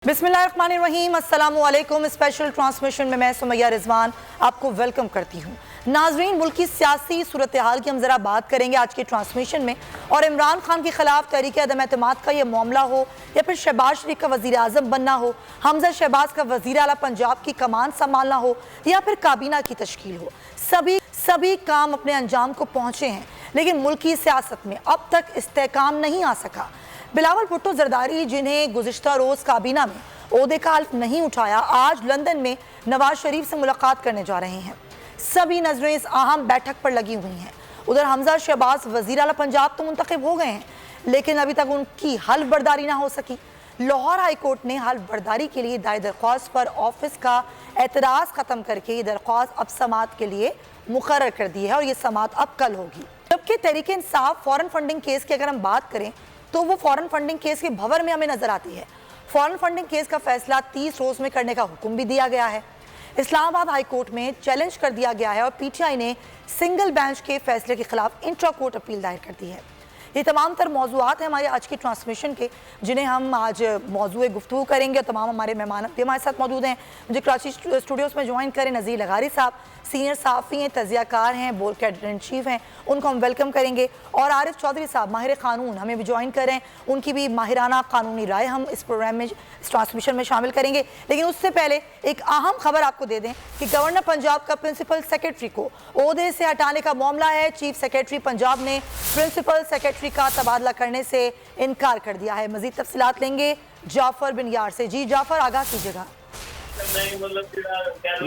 बिस्मिल्लाहिर्रहमानिर्रहीम, अस्सलामुअलैकुम। Special transmission में मैं सुमैया रिजवान आपको वेलकम करती हूँ। नाजरीन, मुल्क की सियासी सूरत हाल की हम ज़रा बात करेंगे आज के ट्रांसमिशन में। और इमरान खान के खिलाफ तहरीक अदम एतमाद का यह मामला हो या फिर शहबाज शरीफ का वज़ीर आज़म बनना हो, हमजा शहबाज का वज़ीर आला पंजाब की कमान संभालना हो या फिर काबीना की तश्कील हो, सभी काम अपने अंजाम को पहुँचे हैं, लेकिन मुल्क की सियासत में अब तक इस्तेहकाम नहीं आ सका। बिलावल भुट्टो जरदारी, जिन्हें गुज़िश्ता रोज़ काबीना में ओहदे का हल्फ नहीं उठाया, आज लंदन में नवाज शरीफ से मुलाकात करने जा रहे हैं। सभी नजरें इस अहम बैठक पर लगी हुई हैं। उधर हमजा शहबाज वज़ीर आला पंजाब तो मुंतखब हो गए हैं, लेकिन अभी तक उनकी हल्फ बर्दारी ना हो सकी। लाहौर हाई कोर्ट ने हल्फ बर्दारी के लिए दायर दरख्वास्त पर ऑफिस का एतराज़ ख़त्म करके ये दरख्वास्त अब समाअत के लिए मुकर्रर कर दी है और ये समाअत अब कल होगी। जबकि Tehreek Insaf foreign funding case की अगर हम बात करें तो वो फॉरेन फंडिंग केस के भंवर में हमें नजर आती है। फॉरेन फंडिंग केस का फैसला 30 रोज में करने का हुक्म भी दिया गया है। इस्लामाबाद हाई कोर्ट में चैलेंज कर दिया गया है और पीटीआई ने सिंगल बेंच के फैसले के खिलाफ इंट्रा कोर्ट अपील दायर कर दी है। ये तमाम तर मौजूआत हैं हमारे आज की ट्रांसमिशन के, जिन्हें हम आज मौजूए गुफ्तगू करेंगे। तमाम हमारे मेहमान भी हमारे साथ मौजूद हैं। मुझे कराची स्टूडियोज़ में ज्वाइन करें नज़ीर लगारी साहब, सीनियर सहाफ़ी हैं, तजियाकार हैं, बोर्ड के एडिटर इन चीफ हैं, उनको हम वेलकम करेंगे। और आरिफ चौधरी साहब माहिर कानून हमें भी ज्वाइन करें, उनकी भी माहिराना कानूनी राय हम इस प्रोग्राम में, इस ट्रांसमिशन में शामिल करेंगे। लेकिन उससे पहले एक अहम खबर आपको दे दें कि गवर्नर पंजाब का प्रिंसिपल सेक्रेटरी को ओहदे से हटाने का मामला है। चीफ सेक्रेटरी पंजाब ने प्रिंसिपल सेक्रेटरी का तबादला करने से इनकार कर दिया है। मजीद तफसीलात लेंगे जाफर बिन यार से। जी जाफर, आगाह कीजिएगा। जी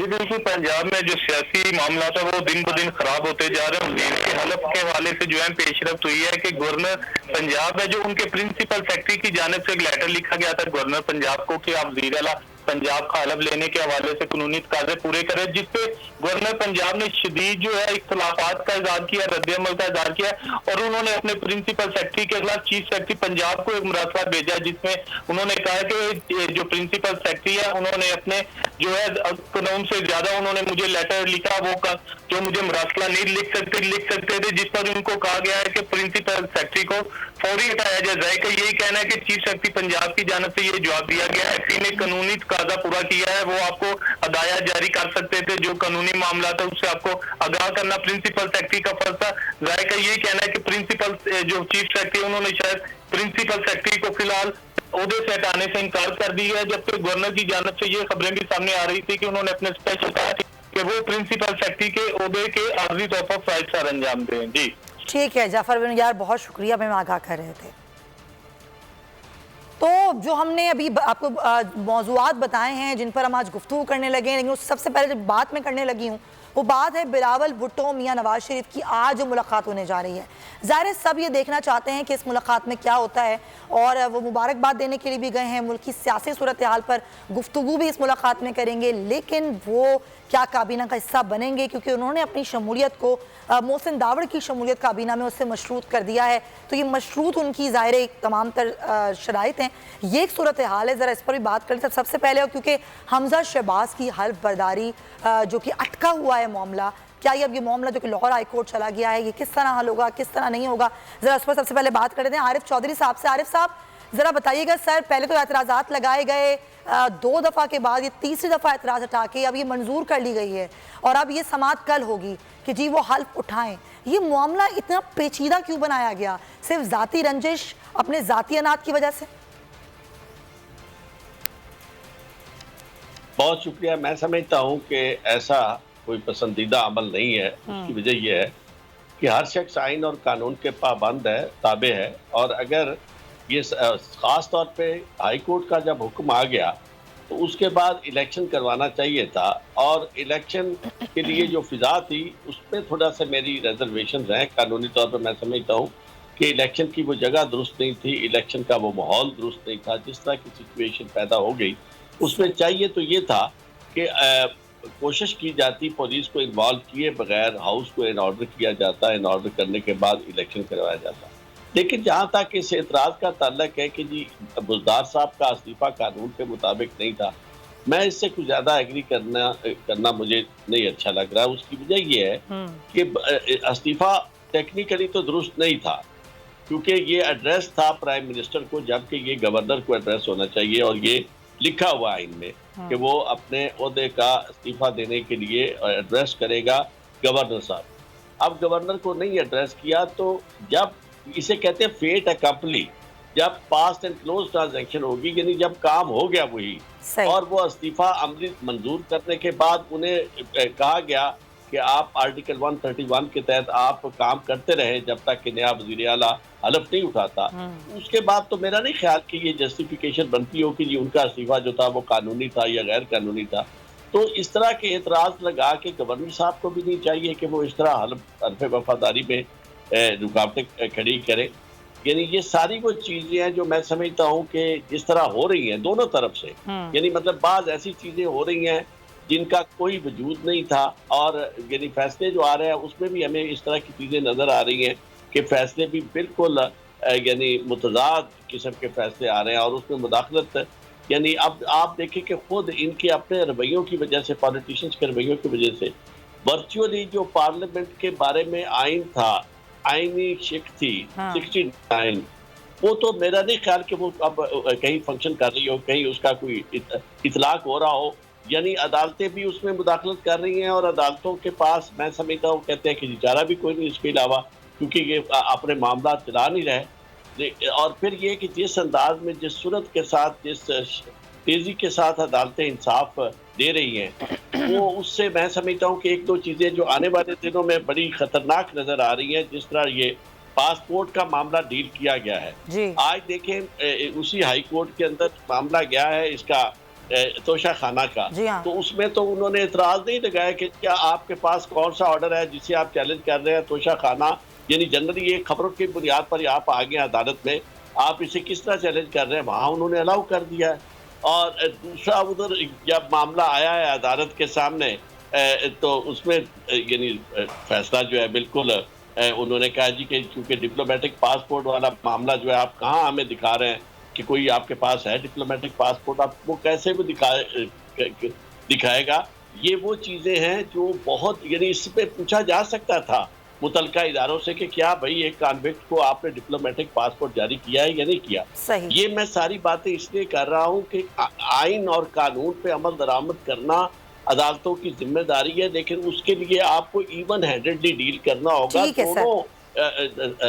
बिल्कुल, पंजाब में जो सियासी मामला था वो दिन ब दिन खराब होते जा रहे हैं। वजीर के हलफ के हवाले से जो है पेशरफ्त हुई है कि गवर्नर पंजाब है, जो उनके प्रिंसिपल सेक्रेटरी की जानिब से एक लेटर लिखा गया था गवर्नर पंजाब को कि आप वज़ीर आला पंजाब का हलफ लेने के हवाले से कानूनी तकाज़े पूरे करें, जिसपे गवर्नर पंजाब ने शदीद जो है इख्तलाफात का इज़हार किया, रद्द-ए-अमल का इज़हार किया और उन्होंने अपने प्रिंसिपल सेक्रेटरी के खिलाफ चीफ सेक्रेटरी पंजाब को एक मुरासला भेजा, जिसमें उन्होंने कहा कि जो प्रिंसिपल सेक्रेटरी है उन्होंने अपने जो है कानून से ज्यादा उन्होंने मुझे लेटर लिखा, वो जो मुझे मुरासला नहीं लिख सकते थे, जिस पर उनको कहा गया है कि प्रिंसिपल सेक्रेटरी को फौरी हटाया जाए। जायका यही कहना है कि चीफ सेक्रेटरी पंजाब की जानिब से ये जवाब दिया गया है कि ने कानूनी तकाजा पूरा किया है, वो आपको हदायत जारी कर सकते थे, जो कानूनी मामला था उससे आपको आगाह करना प्रिंसिपल सेक्रेटरी का फर्ज था। जायका यही कहना है कि प्रिंसिपल जो चीफ सेक्रेटरी उन्होंने शायद प्रिंसिपल सेक्रेटरी को फिलहाल ओहदे से हटाने से इनकार कर दिया है, जबकि गवर्नर की जानिब से ये खबरें भी सामने आ रही थी कि उन्होंने अपने स्पेशल कहा कि वो प्रिंसिपल सेक्रेटरी के ओहदे के आर्जी तौर पर फाइल सर अंजाम दें। जी ठीक है जाफर बिन यार, बहुत शुक्रिया, हमें आगाह कर रहे थे। तो जो हमने अभी आपको मौजूआत बताए हैं जिन पर हम आज गुफ्तगू करने लगे हैं, लेकिन उस सबसे पहले जो बात मैं करने लगी हूँ वो बात है बिलावल भुट्टो मियां नवाज शरीफ की आज जो मुलाकात होने जा रही है। ज़ाहिर है सब ये देखना चाहते हैं कि इस मुलाकात में क्या होता है और वो मुबारकबाद देने के लिए भी गए हैं। मुल्क की सियासी सूरत हाल पर गुफ्तगू भी इस मुलाकात में करेंगे, लेकिन वो क्या काबीना का हिस्सा बनेंगे, क्योंकि उन्होंने अपनी शमूलियत को मोहसिन दावड़ की शमूलियत काबीना में उससे मशरूत कर दिया है। तो ये मशरूत उनकी ज़ाहिर एक तमाम तर शराइत हैं। ये एक सूरत हाल है, ज़रा इस पर भी बात कर लेते हैं सबसे पहले। क्योंकि हमजा शहबाज की हल्फ बर्दारी जो कि अटका हुआ है मामला, क्या ये अब ये मामला जो कि लाहौर हाई कोर्ट चला गया है, ये किस तरह हल होगा, किस तरह नहीं होगा, ज़रा उस पर सबसे पहले बात कर लेते हैं आरिफ चौधरी साहब से। आरिफ साहब ज़रा बताइएगा, सर पहले तो एतराज़ात लगाए गए, 2 दफ़ा के बाद ये तीसरी दफ़ा एतराज़ हटा के अब ये मंजूर कर ली गई है और अब ये समाअत कल होगी कि जी वो हल्फ उठाएं। ये मामला इतना पेचीदा क्यों बनाया गया? सिर्फ ज़ाती रंजिश, अपने ज़ाती अनात की वजह से? बहुत शुक्रिया। मैं समझता हूँ कि ऐसा कोई पसंदीदा अमल नहीं है। उसकी वजह यह है कि हर शख्स आइन और कानून के पाबंद है, ताबे है, और अगर ये ख़ास तौर पे हाई कोर्ट का जब हुक्म आ गया तो उसके बाद इलेक्शन करवाना चाहिए था, और इलेक्शन के लिए जो फिजा थी उसमें थोड़ा सा मेरी रिजर्वेशन हैं। कानूनी तौर पर मैं समझता हूँ कि इलेक्शन की वो जगह दुरुस्त नहीं थी, इलेक्शन का वो माहौल दुरुस्त नहीं था। जिस तरह की सिचुएशन पैदा हो गई उसमें चाहिए तो ये था कि कोशिश की जाती पुलिस को इन्वॉल्व किए बगैर हाउस को इन ऑर्डर किया जाता, इन ऑर्डर करने के बाद इलेक्शन करवाया जाता। लेकिन जहाँ तक इस एतराज़ का ताल्लुक है कि जी बुज़दार साहब का इस्तीफ़ा कानून के मुताबिक नहीं था, मैं इससे कुछ ज़्यादा एग्री करना मुझे नहीं अच्छा लग रहा। उसकी वजह ये है कि इस्तीफ़ा टेक्निकली तो दुरुस्त नहीं था, क्योंकि ये एड्रेस था प्राइम मिनिस्टर को, जबकि ये गवर्नर को एड्रेस होना चाहिए और ये लिखा हुआ आइन में कि वो अपने ओहदे का इस्तीफा देने के लिए एड्रेस करेगा गवर्नर साहब। अब गवर्नर को नहीं एड्रेस किया तो जब इसे कहते हैं फेट अकम्पली, जब पास्ट एंड क्लोज ट्रांजैक्शन होगी, यानी जब काम हो गया वही, और वो इस्तीफा अमली मंजूर करने के बाद उन्हें कहा गया कि आप आर्टिकल 131 के तहत आप काम करते रहे जब तक कि नया वज़ीर आला हलफ नहीं उठाता, उसके बाद तो मेरा नहीं ख्याल कि ये जस्टिफिकेशन बनती हो कि जी उनका इस्तीफा जो था वो कानूनी था या गैर कानूनी था। तो इस तरह के एतराज़ लगा के गवर्नर साहब को भी नहीं चाहिए कि वो इस तरह हल्फ वफादारी में रुकावटें खड़ी करें। यानी ये सारी वो चीज़ें हैं जो मैं समझता हूँ कि जिस तरह हो रही हैं दोनों तरफ से, यानी मतलब बाज़ ऐसी चीज़ें हो रही हैं जिनका कोई वजूद नहीं था, और यानी फैसले जो आ रहे हैं उसमें भी हमें इस तरह की चीज़ें नज़र आ रही हैं कि फैसले भी बिल्कुल यानी मुतज़ाद किस्म के फैसले आ रहे हैं, और उसमें मुदाखलत यानी अब आप देखें कि खुद इनके अपने रवैयों की वजह से, पॉलिटिशियंस के रवैयों की वजह से वर्चुअली जो पार्लियामेंट के बारे में आइन था, आइनी शिक थी 69, वो तो मेरा नहीं ख्याल कि वो अब कहीं फंक्शन कर रही हो, कहीं उसका कोई इतलाक हो रहा हो। यानी अदालतें भी उसमें मुदाखलत कर रही हैं, और अदालतों के पास मैं समझता हूँ कहते हैं कि चारा भी कोई नहीं इसके अलावा, क्योंकि ये अपने मामला चला नहीं रहे। और फिर ये कि जिस अंदाज में, जिस सूरत के साथ, जिस तेज़ी के साथ अदालतें इंसाफ दे रही हैं, वो उससे मैं समझता हूँ कि एक दो चीज़ें जो आने वाले दिनों में बड़ी ख़तरनाक नज़र आ रही हैं, जिस तरह ये पासपोर्ट का मामला डील किया गया है। आज देखें उसी हाई कोर्ट के अंदर मामला गया है इसका तोशा खाना का, तो उसमें तो उन्होंने एतराज़ नहीं लगाया कि क्या आपके पास कौन सा ऑर्डर है जिसे आप चैलेंज कर रहे हैं। तोशा खाना यानी जनरली ये खबरों की बुनियाद पर आप आ गए अदालत में, आप इसे किस तरह चैलेंज कर रहे हैं, वहाँ उन्होंने अलाउ कर दिया है। और दूसरा उधर जब मामला आया है अदालत के सामने तो उसमें यानी फैसला जो है बिल्कुल उन्होंने कहा जी कि चूँकि डिप्लोमेटिक पासपोर्ट वाला मामला जो है आप कहाँ हमें दिखा रहे हैं कि कोई आपके पास है डिप्लोमेटिक पासपोर्ट, आप वो कैसे भी दिखाएगा। ये वो चीज़ें हैं जो बहुत, यानी इस पे पूछा जा सकता था मुतलका इदारों से कि क्या भाई एक कॉन्विक्ट को आपने डिप्लोमेटिक पासपोर्ट जारी किया है या नहीं किया। ये मैं सारी बातें इसलिए कर रहा हूँ कि आइन और कानून पे अमल दरामद करना अदालतों की जिम्मेदारी है, लेकिन उसके लिए आपको इवन हैंडेडली डील करना होगा। दोनों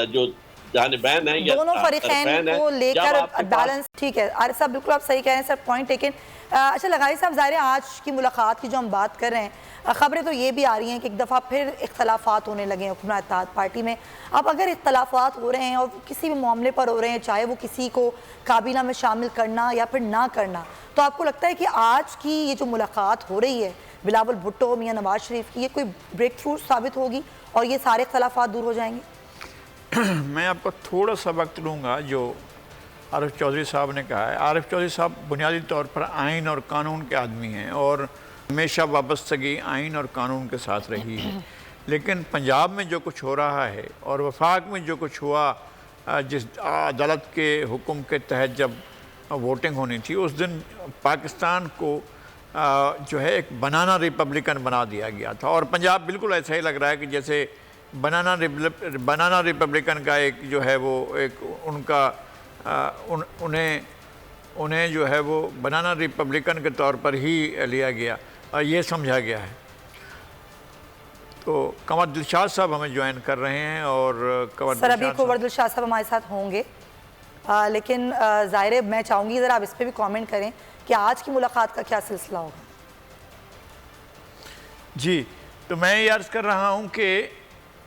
जो जानबैन है या दोनों फरीकैन को लेकर बैलेंस। ठीक है आरिफ साहब, बिल्कुल आप सही कह रहे हैं सर, पॉइंट टेकन। अच्छा लगाई साहब, ज़ाहिर है आज की मुलाकात की जो हम बात कर रहे हैं, ख़बरें तो ये भी आ रही हैं कि एक दफ़ा फिर इख्तलाफात होने लगे हैं हुकूमत इत्तेहाद पार्टी में। अब अगर इख्तलाफात हो रहे हैं और किसी भी मामले पर हो रहे हैं, चाहे वो किसी को काबीना में शामिल करना या फिर ना करना, तो आपको लगता है कि आज की ये जो मुलाकात हो रही है बिलावल भुट्टो मियां नवाज शरीफ की, ये कोई ब्रेक थ्रू साबित होगी और ये सारे इख्तलाफात दूर हो जाएंगे? मैं आपको थोड़ा सा वक्त लूँगा जो आरिफ चौधरी साहब ने कहा है। आरिफ चौधरी साहब बुनियादी तौर पर आइन और कानून के आदमी हैं और हमेशा वाबस्तगी आइन और कानून के साथ रही है, लेकिन पंजाब में जो कुछ हो रहा है और वफाक में जो कुछ हुआ, जिस अदालत के हुक्म के तहत जब वोटिंग होनी थी, उस दिन पाकिस्तान को जो है एक बनाना रिपब्लिकन बना दिया गया था। और पंजाब बिल्कुल ऐसा ही लग रहा है कि जैसे बनाना रिपब्लिकन का एक जो है वो एक उनका उन्हें जो है वो बनाना रिपब्लिकन के तौर पर ही लिया गया और ये समझा गया है। तो कंवर दिलशाद साहब हमें ज्वाइन कर रहे हैं और कंवर दिलशाद साहब हमारे साथ होंगे, लेकिन ज़ाहिर मैं चाहूँगी ज़रा आप इस पर भी कमेंट करें कि आज की मुलाकात का क्या सिलसिला होगा। जी, तो मैं ये अर्ज़ कर रहा हूँ कि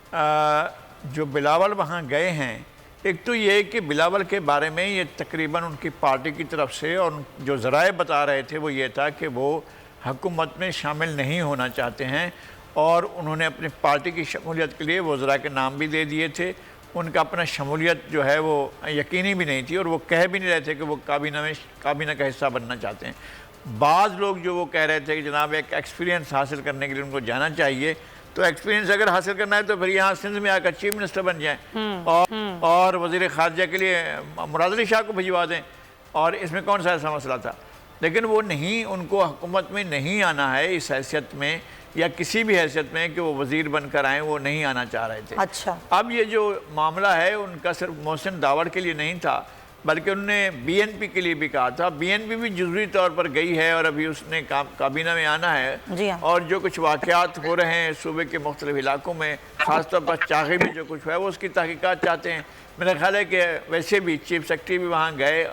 जो बिलावल वहाँ गए हैं, एक तो ये कि बिलावल के बारे में ये तकरीबन उनकी पार्टी की तरफ से और जो ज़राए बता रहे थे वो ये था कि वो हुकूमत में शामिल नहीं होना चाहते हैं, और उन्होंने अपनी पार्टी की शमूलियत के लिए वज़रा के नाम भी दे दिए थे। उनका अपना शमूलियत जो है वो यकीनी भी नहीं थी और वो कह भी नहीं रहे थे कि वो काबीना का हिस्सा बनना चाहते हैं। बाज़ लोग जो वो कह रहे थे कि जनाब एक एक्सपीरियंस हासिल करने के लिए उनको जाना चाहिए, तो एक्सपीरियंस अगर हासिल करना है तो फिर यहाँ सिंध में आकर चीफ मिनिस्टर बन जाएं और वज़ीर ख़ारजा के लिए मुराद अली शाह को भिजवा दें, और इसमें कौन सा ऐसा मसला था। लेकिन वो नहीं, उनको हुकूमत में नहीं आना है इस हैसियत में या किसी भी हैसियत में कि वो वज़ीर बनकर आएँ, वो नहीं आना चाह रहे थे। अच्छा, अब ये जो मामला है उनका सिर्फ मोहसिन दावड़ के लिए नहीं था, बल्कि उन्होंने बीएनपी के लिए भी कहा था। बीएनपी भी जुज़वी तौर पर गई है और अभी उसने काबीना में आना है। जी हाँ। और जो कुछ वाक़यात हो रहे हैं सूबे के मुख्तलिफ इलाकों में, ख़ासतौर पर चाहे में जो कुछ हुआ है वो उसकी तहकीकात चाहते हैं। मेरा ख्याल है कि वैसे भी चीफ सेक्रेटरी भी वहाँ गए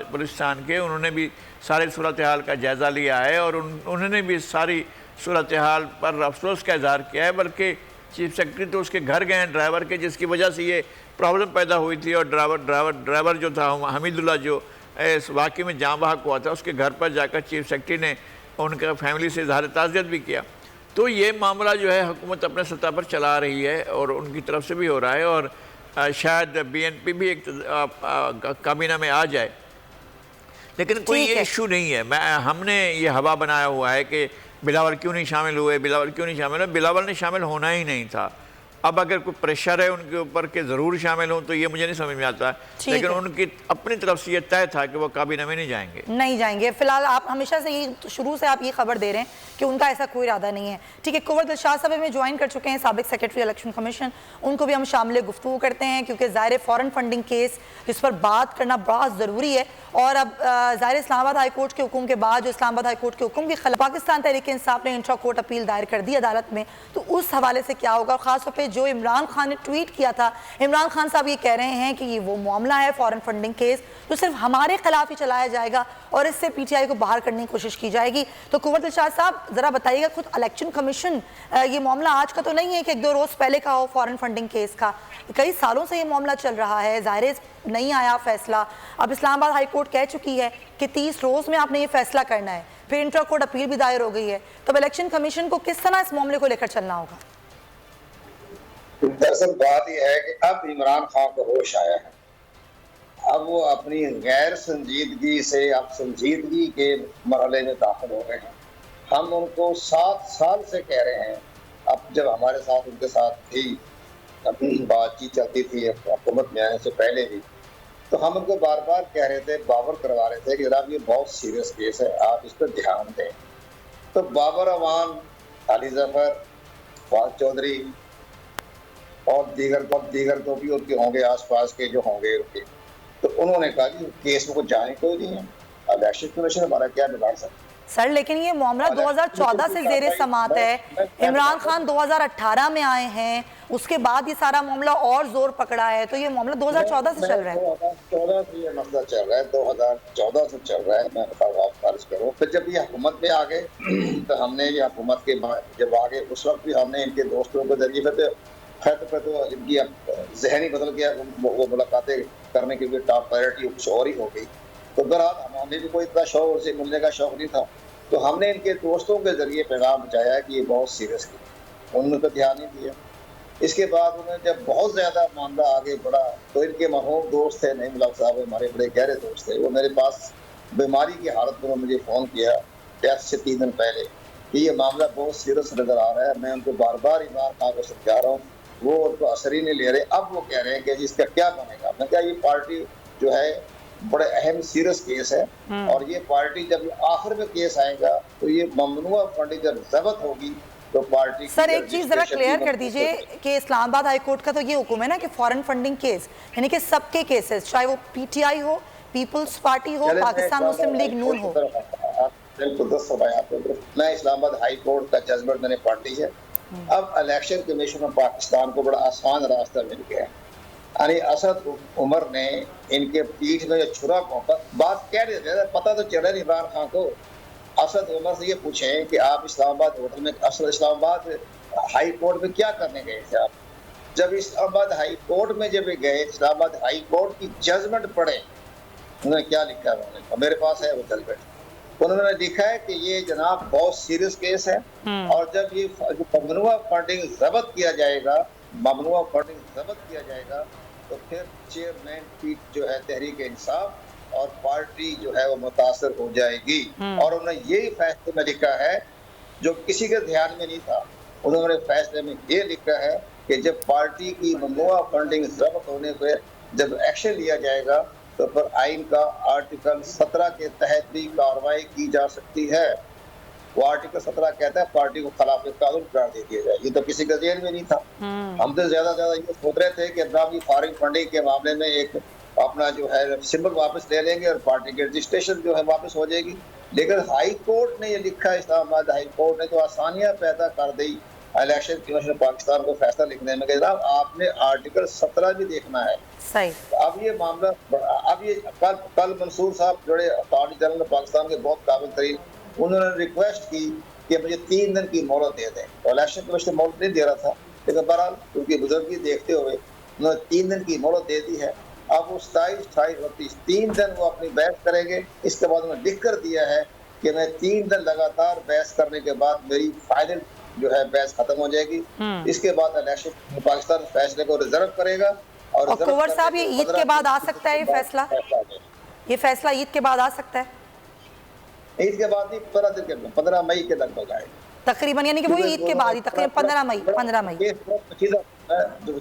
बलूचिस्तान के, उन्होंने भी सारी सूरत हाल का जायज़ा लिया है और उन्होंने भी सारी सूरत हाल पर अफसोस का इजहार किया है। बल्कि चीफ सेक्रेटरी तो उसके घर गए हैं ड्राइवर के, जिसकी वजह से ये प्रॉब्लम पैदा हुई थी। और ड्राइवर जो था हमीदुल्ला, जो इस वाक़े में जाँ बहक हुआ था, उसके घर पर जाकर चीफ सेक्रेटरी ने उनका फैमिली से इजहार ताज़ियत भी किया। तो ये मामला जो है हुकूमत अपने सतह पर चला रही है और उनकी तरफ से भी हो रहा है और शायद बीएनपी भी एक काबीना में आ जाए, लेकिन कोई ये इशू नहीं है। हमने ये हवा बनाया हुआ है कि बिलावल क्यों नहीं शामिल हुए, बिलावल क्यों नहीं शामिल हुए। बिलावल ने शामिल होना ही नहीं था। अब अगर कोई प्रेशर है उनके ऊपर के ज़रूर शामिल हों तो ये मुझे नहीं समझ में आता, लेकिन उनकी अपनी तरफ से ये तय था कि वो काबीना में नहीं जाएंगे। फिलहाल आप हमेशा से ये शुरू से आप ये खबर दे रहे हैं कि उनका ऐसा कोई इरादा नहीं है। ठीक है, कुंवर दिलशाद साहब हमें ज्वाइन कर चुके हैं, साबिक सेक्रेटरी इलेक्शन कमीशन, उनको भी हम शामिल गुफ्तगू करते हैं क्योंकि ज़ाहिर फॉरेन फंडिंग केस जिस पर बात करना बहुत ज़रूरी है। और अब ज़ाहिर इस्लामाबाद हाई कोर्ट के हुक्म के बाद जो इस्लामाबाद हाई कोर्ट के हुक्म के खिलाफ पाकिस्तान तहरीक इंसाफ ने इंट्रा कोर्ट अपील दायर कर दी अदालत में, तो उस हवाले से क्या होगा। खासतौर पर जो इमरान खान ने ट्वीट किया था, इमरान खान साहब ये कह रहे हैं कि ये वो मामला है फॉरेन फंडिंग केस जो सिर्फ हमारे खिलाफ ही चलाया जाएगा और इससे पीटीआई को बाहर करने की कोशिश की जाएगी। तो कुंवर दिलशाद साहब ज़रा बताइएगा, खुद इलेक्शन कमीशन, ये मामला आज का तो नहीं है कि 1-2 रोज़ पहले का हो फॉरेन फंडिंग केस का, कई सालों से ये मामला चल रहा है, ज़ाहिर नहीं आया फैसला। अब इस्लामाबाद हाई कोर्ट कह चुकी है कि 30 रोज़ में आपने ये फैसला करना है, फिर इंट्रा कोर्ट अपील भी दायर हो गई है, तो इलेक्शन कमीशन को किस तरह इस मामले को लेकर चलना होगा। दरअसल बात यह है कि अब इमरान खान को होश आया है, अब वो अपनी गैर संजीदगी से अब संजीदगी के मरहले में दाखिल हो गए हैं। हम उनको 7 साल से कह रहे हैं, अब जब हमारे साथ उनके साथ थी बातचीत चलती थी हुकूमत में आने से पहले भी, तो हम उनको बार बार कह रहे थे, बाबर करवा रहे थे कि जनाब ये बहुत सीरियस केस है, आप इस पर ध्यान दें। तो बाबर अवान, अली जफर, फवाद चौधरी और दीगर तो भी उनके होंगे आसपास के जो होंगे उनके, तो उन्होंने कहा कि केस को जाने कोई नहीं है, इलेक्शन कमीशन हमारा क्या बिगाड़ सकता सर। लेकिन ये मामला 2014 से जेरे समात है, इमरान खान 2018 में आए हैं, उसके बाद ये सारा मामला और जोर पकड़ा है, तो ये मामला 2014 से चल रहा है। 2014 से ये मसला चल रहा है, 2014 से चल रहा है। मैं फर्ज करूँ, फिर जब ये हुकूमत में आ गए तो हमने ये हुकूमत के जब आ गए उस वक्त भी हमने इनके दोस्तों के जरिए पे तो इनकी जहनी बदल गया, वो मुलाकातें करने के लिए टॉप प्रायोरिटी कुछ और ही हो गई। तो बहरहाल हमें भी कोई इतना शौक से मिलने का शौक नहीं था, तो हमने इनके दोस्तों के जरिए पैगाम पहुँचाया कि ये बहुत सीरियस है, उन्होंने तो ध्यान नहीं दिया। इसके बाद उन्होंने जब बहुत ज़्यादा मामला आगे बढ़ा तो इनके मरहूम दोस्त थे नईम उल हक साहब, हमारे बड़े गहरे दोस्त थे, वो मेरे पास बीमारी की हालत में मुझे फ़ोन किया डेथ से 3 दिन पहले कि ये मामला बहुत सीरियस नज़र आ रहा है। मैं उनको बार बार इमरान खान को समझा रहा हूँ, वो उनको असर ही नहीं ले रहे। अब वो कह रहे हैं कि इसका क्या बनेगा। मैं क्या, ये पार्टी जो है बड़े अहम सीरियस केस है और ये पार्टी जब आखिर में केस आएगा तो ये ममनुआ फंडिंग जब जब्त होगी तो पार्टी। सर एक चीज जरा क्लियर कर दीजिए कि इस्लामाबाद हाई कोर्ट का तो ये हुक्म है ना कि फॉरेन फंडिंग केस यानी कि सबके केसेस, चाहे वो पीटीआई हो, पीपल्स पार्टी हो, पाकिस्तान मुस्लिम लीग नून हो। मैं इस्लामाबाद हाई कोर्ट का जजमेंट मैंने पढ़ ली है। अब इलेक्शन कमीशन ऑफ पाकिस्तान को बड़ा आसान रास्ता मिल गया, यानी असद उमर ने इनके पीठ में जो छुरा बात कह रहे थे, पता तो चला नहीं इमरान खान को। असद उमर से ये पूछें कि आप इस्लामाबाद होटल में असल इस्लामाबाद हाई कोर्ट में क्या करने गए थे आप? जब इस्लामाबाद हाई कोर्ट में जब गए, इस्लामाबाद हाई कोर्ट की जजमेंट पढ़े, उन्होंने क्या लिखा है, मेरे पास है वो जजमेंट। उन्होंने लिखा है कि ये जनाब बहुत सीरियस केस है और जब ये ममनुआ फंडिंग जब्त किया जाएगा तो फिर चेयरमैन पीठ जो है तहरीक इंसाफ और पार्टी जो है वो मुतासर हो जाएगी। और उन्होंने यही फैसले में लिखा है जो किसी के ध्यान में नहीं था। उन्होंने फैसले में ये लिखा है कि जब पार्टी की ममनुआ फंडिंग जब्त होने पर जब एक्शन लिया जाएगा तो फिर आइन का आर्टिकल 17 के तहत भी कार्रवाई की जा सकती है। वो आर्टिकल 17 कहता है पार्टी को खिलाफ कानून करार दे दिया जाए। ये तो किसी का जेल में नहीं था। हम तो ज्यादा ये सोच रहे थे कि अब्दाबी फॉरेन फंडिंग के मामले में एक अपना जो है सिंबल वापस ले लेंगे और पार्टी की रजिस्ट्रेशन जो है वापस हो जाएगी। लेकिन हाई कोर्ट ने ये लिखा है, इस्लामाबाद हाई कोर्ट ने तो आसानियां पैदा कर दी इलेक्शन कमीशन पाकिस्तान को फैसला लिखने में। जनाब आपने आर्टिकल 17 भी देखना है। सही। अब ये मामला, अब ये कल मंसूर साहब जोड़े अटॉर्नी जनरल पाकिस्तान के बहुत काबिल तरीन, उन्होंने रिक्वेस्ट की कि मुझे 3 दिन की मोहलत दे दें, तो इलेक्शन कमीशन मोहलत नहीं दे रहा था, लेकिन बहरहाल उनकी बुजुर्गी देखते हुए उन्होंने 3 दिन की मोहलत दे दी है। अब वो 27, 28, 29 3 दिन वो अपनी बहस करेंगे। इसके बाद उन्होंने लिख कर दिया है कि मैं 3 दिन लगातार बहस करने के बाद मेरी फाइनल जो है बहस खत्म हो जाएगी। इसके बाद इलेक्शन पाकिस्तान फैसले को रिजर्व करेगा। और कुंवर साहब, ये ईद के बाद आ सकता है ये फैसला? ये फैसला ईद के बाद आ सकता है? ईद के बाद नहीं, 15 दिन के, 15 मई के लगभग आएगा तकरीबन, यानी कि वो ईद के बाद ही तकरीबन 15 मई।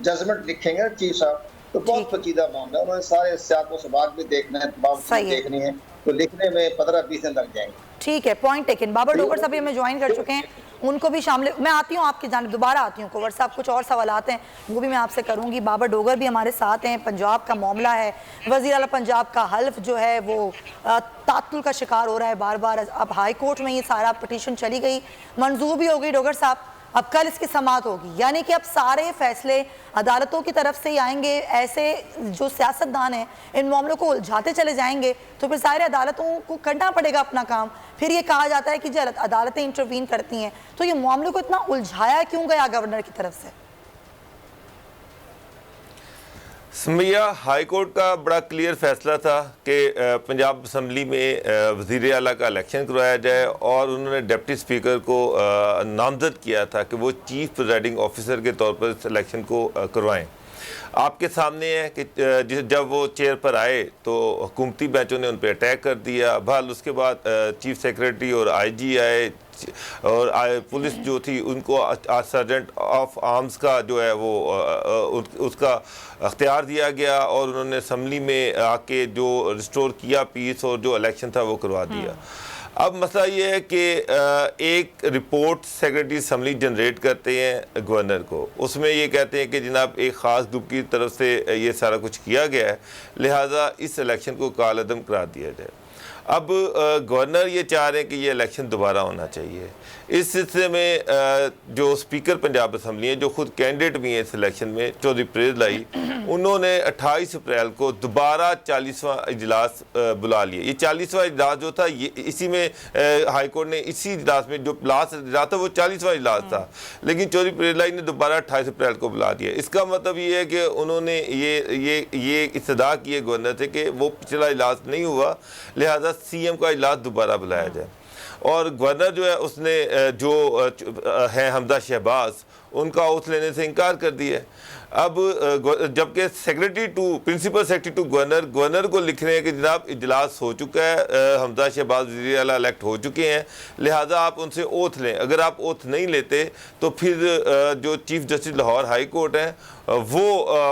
जजमेंट लिखेंगे चीफ साहब, तो बहुत पेचीदा मामला है, उन्होंने सारे सियाको सबाक भी देखना है, तमाम चीजें देखनी है, तो लिखने में 15-20 दिन लग जाएंगे। ठीक है, पॉइंट टेकन। बाबर डोगर साहब हमें ज्वाइन कर चुके हैं, उनको भी शामिल, मैं आती हूँ आपकी जानिब, दोबारा आती हूँ। कुंवर साहब कुछ और सवाल आते हैं वो भी मैं आपसे करूँगी। बाबर डोगर भी हमारे साथ हैं। पंजाब का मामला है, वज़ीर आला पंजाब का हल्फ जो है वो तातुल का शिकार हो रहा है बार बार। अब हाई कोर्ट में ये सारा पटिशन चली गई, मंजूर भी हो गई डोगर साहब, अब कल इसकी समाअत होगी, यानी कि अब सारे फैसले अदालतों की तरफ से ही आएंगे। ऐसे जो सियासतदान हैं इन मामलों को उलझाते चले जाएंगे तो फिर सारे अदालतों को करना पड़ेगा अपना काम। फिर ये कहा जाता है कि जो अदालतें इंटरवीन करती हैं, तो ये मामले को इतना उलझाया क्यों गया गवर्नर की तरफ से? सुमैया, हाई कोर्ट का बड़ा क्लियर फैसला था कि पंजाब असम्बली में वज़ीर आला का इलेक्शन करवाया जाए, और उन्होंने डिप्टी स्पीकर को नामजद किया था कि वो चीफ प्रिजाइडिंग ऑफिसर के तौर पर इस इलेक्शन को करवाएं। आपके सामने है कि जब वो चेयर पर आए तो हुकूमती बेंचों ने उन पर अटैक कर दिया। बहरहाल उसके बाद चीफ सेक्रेटरी और IG आए, और पुलिस जो थी उनको सर्जेंट ऑफ आर्म्स का जो है वो उसका अख्तियार दिया गया, और उन्होंने असम्बली में आके जो रिस्टोर किया पीस और जो इलेक्शन था वो करवा दिया। अब मसला ये है कि एक रिपोर्ट सेक्रेटरी असम्बली जनरेट करते हैं गवर्नर को, उसमें ये कहते हैं कि जनाब एक ख़ास ग्रुप की तरफ से ये सारा कुछ किया गया है, लिहाजा इस इलेक्शन को कालअदम करार दिया जाए। अब गवर्नर ये चाह रहे हैं कि ये इलेक्शन दोबारा होना चाहिए। इस सिलसिले में जो स्पीकर पंजाब असम्बली हैं, जो खुद कैंडिडेट भी हैं इस इलेक्शन में, चौधरी परहेज लाई, उन्होंने 28 अप्रैल को दोबारा 40वां इजलास बुला लिया। ये 40वां इजलास जो था, ये इसी में हाई कोर्ट ने इसी इजलास में जो लास्ट इजलास था वो 40वां इजलास था, लेकिन चौधरी परहेज लाई ने दोबारा 28 अप्रैल को बुला दिया। इसका मतलब ये है कि उन्होंने ये इस्तदा की है गवर्नर से कि वो पिछला इजलास नहीं हुआ, लिहाजा CM का इजलास दोबारा बुलाया जाए। और गवर्नर जो है उसने जो है हमजा शहबाज, उनका ओथ लेने से इनकार कर दिया। अब जबकि प्रिंसिपल सेक्रेटरी टू गवर्नर को लिख रहे हैं कि जनाब इजलास हो चुका है, हमजा शहबाज वज़ीर आला इलेक्ट हो चुके हैं, लिहाजा आप उनसे ओथ लें। अगर आप ओथ नहीं लेते तो फिर जो chief justice Lahore high court है वो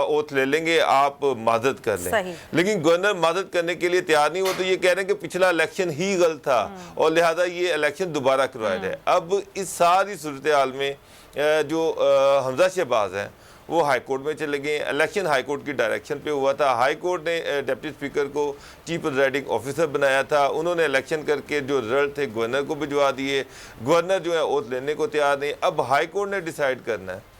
ओथ ले लेंगे, आप माजरत कर लें। लेकिन गवर्नर माजरत करने के लिए तैयार नहीं हो, तो ये कह रहे हैं कि पिछला इलेक्शन ही गलत था और लिहाजा ये इलेक्शन दोबारा करवाया जाए। अब इस सारी सूरत हाल में जो हमजा शहबाज हैं वो हाई कोर्ट में चले गए। इलेक्शन हाई कोर्ट की डायरेक्शन पे हुआ था। हाई कोर्ट ने डिप्टी स्पीकर को चीफ प्रिजाइडिंग ऑफिसर बनाया था। उन्होंने इलेक्शन करके जो रिजल्ट थे गवर्नर को भिजवा दिए। गवर्नर जो है ओथ लेने को तैयार नहीं। अब हाई कोर्ट ने डिसाइड करना है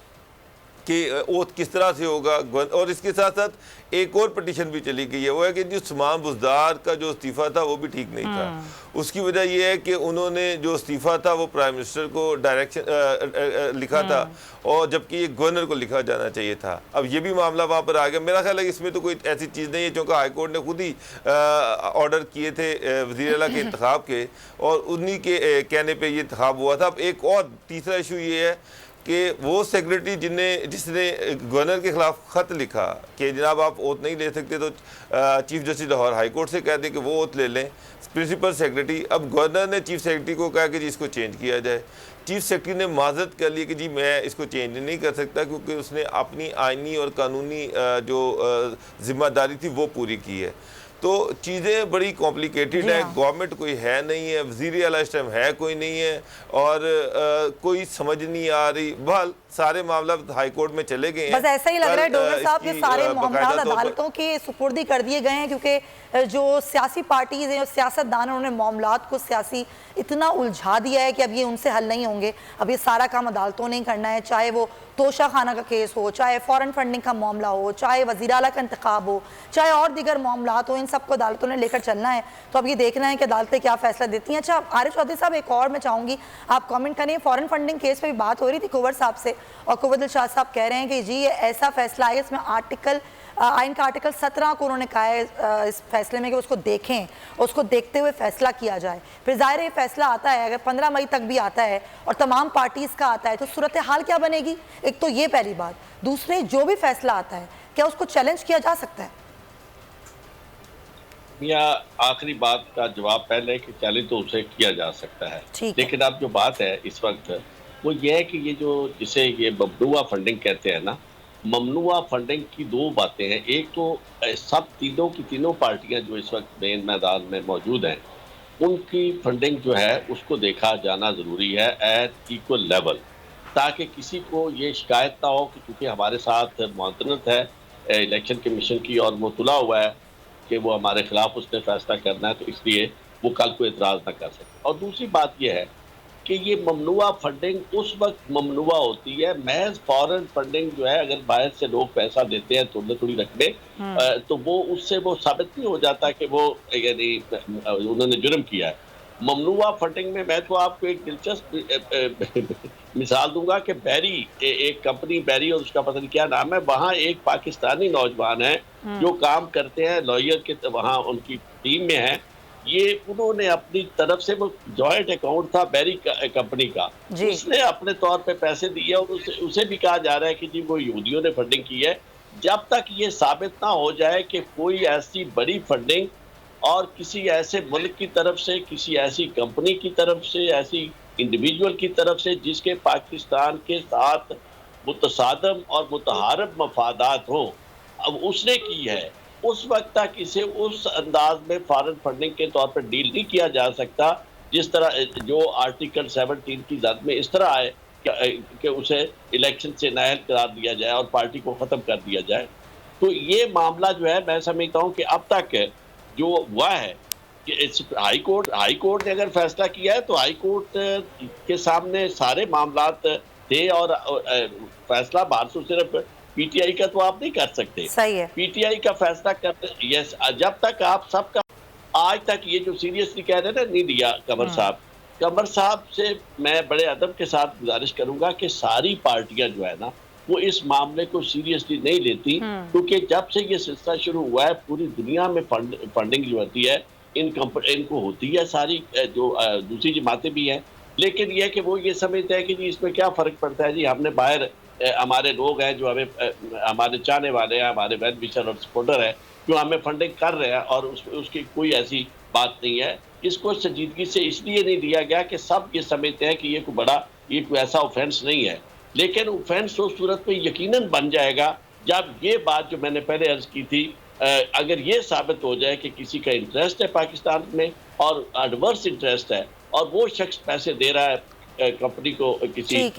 कि ओथ किस तरह से होगा। और इसके साथ साथ एक और पटिशन भी चली गई है, वो है कि जो समान बुज़दार का जो इस्तीफ़ा था वो भी ठीक नहीं था। उसकी वजह यह है कि उन्होंने जो इस्तीफ़ा था वो प्राइम मिनिस्टर को डायरेक्शन लिखा था, और जबकि ये गवर्नर को लिखा जाना चाहिए था। अब ये भी मामला वहाँ पर आ गया। मेरा ख्याल है कि इसमें तो कोई ऐसी चीज़ नहीं है, क्योंकि हाई कोर्ट ने खुद ही ऑर्डर किए थे वज़ीर आला के इंतखाब के, और उन्हीं के कहने पर ये इंतखाब हुआ था। अब एक और तीसरा इशू ये है कि वो सेक्रेटरी जिसने गवर्नर के ख़िलाफ़ ख़त लिखा कि जनाब आप ओथ नहीं ले सकते, तो chief justice Lahore high court से कह दें कि वो ओथ ले लें प्रिंसिपल सेक्रेटरी। अब गवर्नर ने चीफ सेक्रेटरी को कहा कि जी इसको चेंज किया जाए। चीफ सेक्रेटरी ने माजरत कर ली कि जी मैं इसको चेंज नहीं कर सकता, क्योंकि उसने अपनी आइनी और कानूनी जो जिम्मेदारी थी वो पूरी की है। तो चीज़ें बड़ी कॉम्प्लिकेटेड जी है। हाँ। गवर्नमेंट कोई है नहीं है, वज़ीर आला इस टाइम है कोई नहीं है, और कोई समझ नहीं आ रही। बहल सारे मामला हाई कोर्ट में चले गए हैं। बस ऐसा ही लग रहा है कल, डोगर साहब, ये इसकी, सारे बाकायदा मामला तौर पर- अदालतों के सुपुर्दी कर दिए गए हैं, क्योंकि जो सियासी पार्टीज हैं, जो सियासतदान हैं, उन्होंने मामलात को सियासी इतना उलझा दिया है कि अब ये उनसे हल नहीं होंगे। अब ये सारा काम अदालतों ने करना है, चाहे वो तोशा खाना का केस हो, चाहे फॉरेन फंडिंग का मामला हो, चाहे वज़ीर आला का इंतखाब हो, चाहे और दीगर मामलात हो, इन सबको अदालतों ने लेकर चलना है। तो अब ये देखना है कि अदालतें क्या फैसला देती हैं। अच्छा आरिफ चौधरी साहब, एक और मैं चाहूँगी आप कमेंट करें। फॉरेन फंडिंग केस पे भी बात हो रही थी कुंवर साहब से, और कुंवर दिल शाह साहब कह रहे हैं कि जी ये ऐसा फैसला है, इसमें आइन का आर्टिकल 17 को उन्होंने कहा है इस फैसले में कि उसको देखें, उसको देखते हुए फैसला किया जाए। फिर ज़ाहिर है फैसला आता है, अगर 15 मई तक भी आता है और तमाम पार्टीज़ का आता है, तो सूरत हाल क्या बनेगी? एक तो ये पहली बात। दूसरे, जो भी फैसला आता है क्या उसको चैलेंज किया जा सकता है? या आखिरी बात का जवाब पहले कि चैलेंज तो उसे किया जा सकता है, लेकिन अब जो बात है इस वक्त वो ये है कि ये जो जिसे ये ममनुआ फंडिंग कहते हैं ना, ममनुआ फंडिंग की दो बातें हैं। एक तो सब तीनों की तीनों पार्टियां जो इस वक्त मेन मैदान में मौजूद हैं, उनकी फंडिंग जो है उसको देखा जाना ज़रूरी है एट इक्वल लेवल, ताकि किसी को ये शिकायत ना हो कि चूँकि हमारे साथ मुआतनत है इलेक्शन कमीशन की और वो तुला हुआ है कि वो हमारे खिलाफ उसने फैसला करना है, तो इसलिए वो कल को एतराज़ ना कर सके। और दूसरी बात यह है कि ये ममनुआ फंडिंग उस वक्त ममनुआ होती है, महज फॉरेन फंडिंग जो है, अगर बाहर से लोग पैसा देते हैं थोड़ी रकमें, तो वो उससे वो साबित नहीं हो जाता कि वो यानी उन्होंने जुर्म किया है। ममनुआ फंडिंग में मैं तो आपको एक दिलचस्प मिसाल दूंगा कि बैरी, एक कंपनी बैरी और उसका पता नहीं क्या नाम है, वहाँ एक पाकिस्तानी नौजवान है जो काम करते हैं लॉयर के, वहाँ उनकी टीम में है। ये उन्होंने अपनी तरफ से, वो जॉइंट अकाउंट था बैरी कंपनी का, उसने अपने तौर पे पैसे दिए और उसे भी कहा जा रहा है कि जी वो यहूदियों ने फंडिंग की है। जब तक ये साबित ना हो जाए कि कोई ऐसी बड़ी फंडिंग और किसी ऐसे मुल्क की तरफ से, किसी ऐसी कंपनी की तरफ से, ऐसी इंडिविजुअल की तरफ से जिसके पाकिस्तान के साथ मुतसादम और मुतहारब मफादात हो, अब उसने की है, उस वक्त तक इसे उस अंदाज में फॉरेन फंडिंग के तौर पर डील नहीं किया जा सकता जिस तरह जो आर्टिकल 17 की जद में इस तरह आए कि उसे इलेक्शन से नाअहल करार दिया जाए और पार्टी को ख़त्म कर दिया जाए। तो ये मामला जो है, मैं समझता हूँ कि अब तक जो हुआ है कि हाई कोर्ट ने अगर फैसला किया है तो हाई कोर्ट के सामने सारे मामलात थे, और फैसला बाहर से सिर्फ पीटीआई का तो आप नहीं कर सकते। सही है। पीटीआई का फैसला करते, यस, जब तक आप सबका, आज तक ये जो सीरियसली कह रहे हैं ना, नहीं दिया कंवर साहब से मैं बड़े अदब के साथ गुजारिश करूंगा कि सारी पार्टियां जो है ना, वो इस मामले को सीरियसली नहीं लेती, क्योंकि जब से ये सिलसिला शुरू हुआ है पूरी दुनिया में फंडिंग जो होती है इनको होती है सारी, जो दूसरी जमातें भी हैं, लेकिन यह कि वो ये समझते हैं कि जी इसमें क्या फ़र्क पड़ता है, जी हमने बाहर हमारे लोग हैं जो हमें, हमारे चाहने वाले हैं, हमारे वेल विशर और सपोर्टर हैं जो हमें फंडिंग कर रहे हैं, और उसकी कोई ऐसी बात नहीं है। इसको संजीदगी से इसलिए नहीं दिया गया कि सब ये समझते हैं कि ये कोई ऐसा ऑफेंस नहीं है, लेकिन ऑफेंस उस सूरत में यकीनन बन जाएगा जब ये बात जो मैंने पहले अर्ज की थी, अगर ये साबित हो जाए कि किसी का इंटरेस्ट है पाकिस्तान में और एडवर्स इंटरेस्ट है, और वो शख्स पैसे दे रहा है कंपनी को, किसी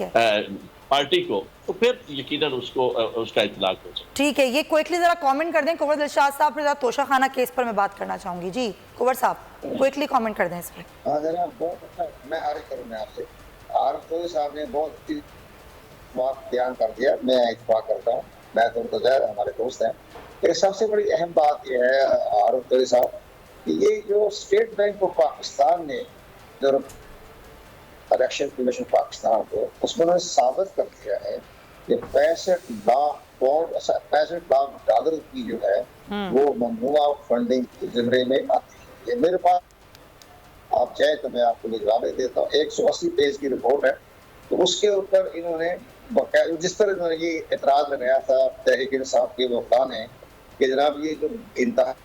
पार्टी को, तो फिर यकीनन उसका इतलाक हो सकता है। ठीक है, ये क्विकली जरा कमेंट कर दें कुंवर दिलशाद साहब, फिर तोशा खाना केस पर मैं बात करना चाहूंगी। जी कुंवर साहब, क्विकली कमेंट कर दें इस पर। हाँ जनाब, बहुत अच्छा, मैं अर्ज करूँगा आपसे। आरिफ चौधरी साहब ने बहुत बात बयान कर दिया, मैं इत्तेफाक करता हूँ, मैं तो ज़ाहिर हमारे दोस्त हैं। तो सबसे बड़ी अहम बात यह है आरिफ चौधरी साहब कि ये जो स्टेट बैंक ऑफ पाकिस्तान ने जो इलेक्शन कमीशन पाकिस्तान को, उसमें उन्होंने साबित कर दिया है कि 65 लाख डॉलर की जो है वो ममनुआ फंडिंग के ज़िम्मे में आती है। ये मेरे पास, आप चाहे तो मैं आपको जवाब दे देता हूँ, 180 पेज की रिपोर्ट है। तो उसके ऊपर इन्होंने जिस तरह इन्होंने ये एतराज़ लगाया था तहरीक इंसाफ के वफा ने कि जनाब ये जो इंतहा